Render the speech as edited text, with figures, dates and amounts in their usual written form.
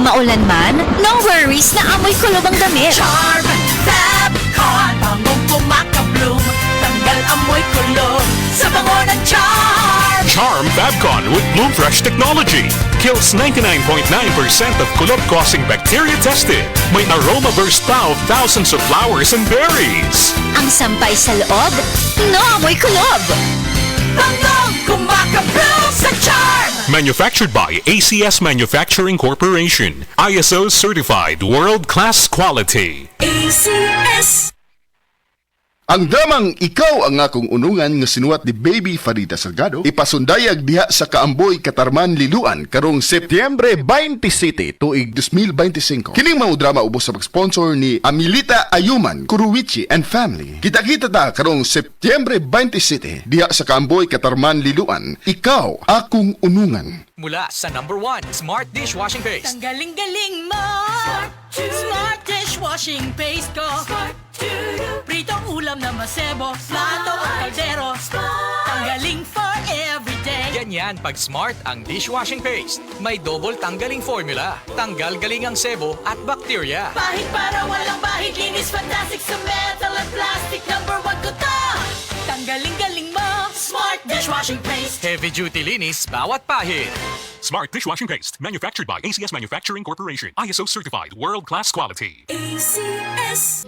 Maulan man, no worries na amoy kulob ang damit. Charm Fabcon, bangong kumakabloom, tanggal amoy kulob sa bango ng Charm. Charm Fabcon with Bloom Fresh technology kills 99.9% of kulob-causing bacteria tested. May aroma burst pa of thousands of flowers and berries. Ang sampay sa loob, no amoy kulob. Bangong kumakabloom sa Charm. Manufactured by ACS Manufacturing Corporation. ISO certified world-class quality. ACS. Ang dramang Ikaw ang Akong Unungan nga sinuwat ni Baby Farida Salgado ipasundayag diha sa Kaamboy, Katarman, Liloan karong Setyembre 27 tuig 2025. Kining mga drama ubos sa pag-sponsor ni Amilita Ayuman, Kuruwichi and Family. Kita-kita ta karong Setyembre 27 diha sa Kaamboy, Katarman, Liloan. Ikaw Akong Unungan. Mula sa #1 Smart Dishwashing Paste. Ang galing-galing mo. Smart dishwashing paste ko. Pritong ulam na masebo, plato o kaldero. Tanggaling for everyday. Ganyan pag Smart ang dishwashing paste. May double tanggaling formula. Tanggal galing ang sebo at bakterya. Bahid para walang bahid, linis fantastic sa metal at plastic. #1 ko to. Tanggaling-galing mo. Smart dishwashing paste. Heavy duty linis bawat pahid. Smart Dishwashing Paste. Manufactured by ACS Manufacturing Corporation. ISO certified world-class quality. ACS.